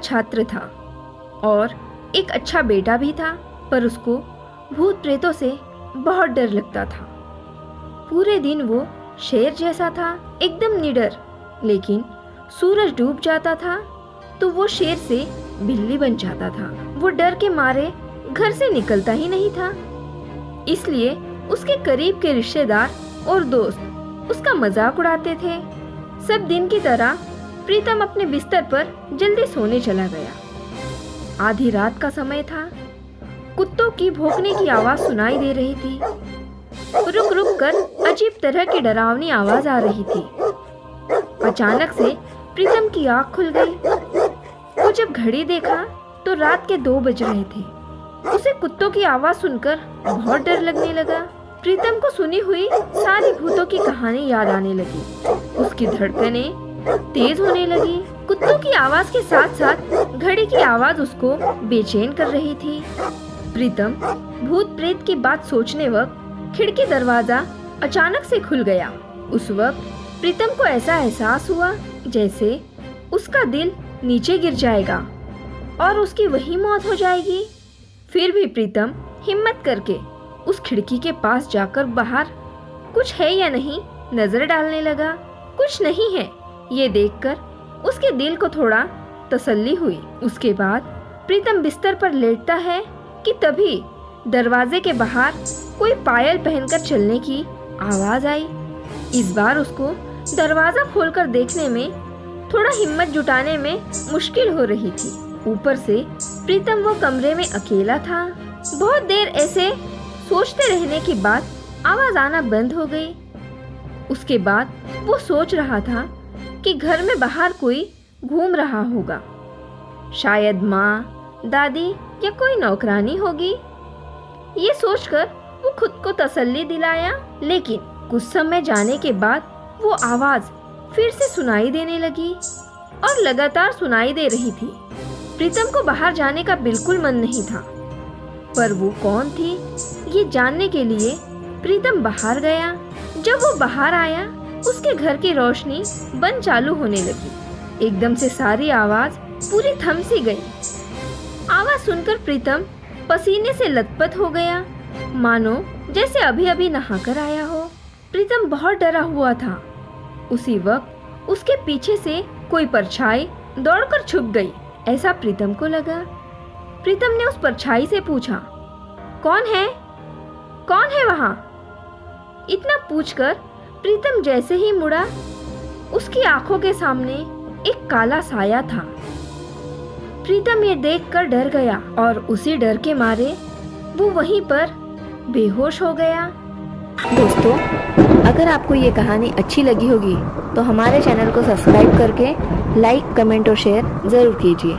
छात्र था और एक अच्छा बेटा भी था, पर उसको भूत प्रेतों से बहुत डर लगता था। पूरे दिन वो शेर जैसा था, एकदम निडर। लेकिन सूरज डूब जाता था तो वो शेर से बिल्ली बन जाता था। वो डर के मारे घर से निकलता ही नहीं था। इसलिए उसके करीब के रिश्तेदार और दोस्त उसका मजाक उड़ाते थे। सब दिन की तरह प्रीतम अपने बिस्तर पर जल्दी सोने चला गया। आधी रात का समय था। कुत्तों की भौंकने की आवाज सुनाई दे रही थी। रुक रुक कर अजीब तरह की डरावनी आवाज आ रही थी। अचानक से प्रीतम की आंख खुल गई। वो जब घड़ी देखा तो रात के 2 बज रहे थे। उसे कुत्तों की आवाज सुनकर बहुत डर लगने लगा। प्रीतम को सुनी हुई सारी भूतों की कहानी याद आने लगी। उसकी धड़कनें तेज होने लगी। कुत्तों की आवाज के साथ साथ घड़ी की आवाज उसको बेचैन कर रही थी। प्रीतम भूत प्रेत की बात सोचने वक्त खिड़की दरवाजा अचानक से खुल गया। उस वक्त प्रीतम को ऐसा एहसास हुआ जैसे उसका दिल नीचे गिर जाएगा और उसकी वही मौत हो जाएगी। फिर भी प्रीतम हिम्मत करके उस खिड़की के पास जाकर बाहर कुछ है या नहीं नजर डालने लगा। कुछ नहीं है, ये देखकर उसके दिल को थोड़ा तसल्ली हुई। उसके बाद प्रीतम बिस्तर पर लेटता है कि तभी दरवाजे के बाहर कोई पायल पहनकर चलने की आवाज आई। इस बार उसको दरवाजा खोलकर देखने में थोड़ा हिम्मत जुटाने में मुश्किल हो रही थी। ऊपर से प्रीतम वो कमरे में अकेला था। बहुत देर ऐसे सोचते रहने के बाद आवाज आना बंद हो गई। उसके बाद वो सोच रहा था कि घर में बाहर कोई घूम रहा होगा, शायद माँ, दादी या कोई नौकरानी होगी। ये सोचकर वो खुद को तसल्ली दिलाया। लेकिन कुछ समय जाने के बाद वो आवाज फिर से सुनाई देने लगी और लगातार सुनाई दे रही थी। प्रीतम को बाहर जाने का बिल्कुल मन नहीं था, पर वो कौन थी ये जानने के लिए प्रीतम बाहर गया। जब वो बाहर आया, उसके घर की रोशनी बंद चालू होने लगी। एकदम से सारी आवाज पूरी थम सी गई। आवाज सुनकर प्रीतम पसीने से लथपथ हो गया, मानो जैसे अभी अभी नहाकर आया हो। प्रीतम बहुत डरा हुआ था। उसी वक्त उसके पीछे से कोई परछाई दौड़कर छुप गई, ऐसा प्रीतम को लगा। प्रीतम ने उस परछाई से पूछा, कौन है? कौन है वहां? इतना पूछकर प्रीतम जैसे ही मुड़ा, उसकी आंखों के सामने एक काला साया था। प्रीतम ये देखकर डर गया और उसी डर के मारे वो वहीं पर बेहोश हो गया। दोस्तों, अगर आपको ये कहानी अच्छी लगी होगी तो हमारे चैनल को सब्सक्राइब करके लाइक, कमेंट और शेयर ज़रूर कीजिए।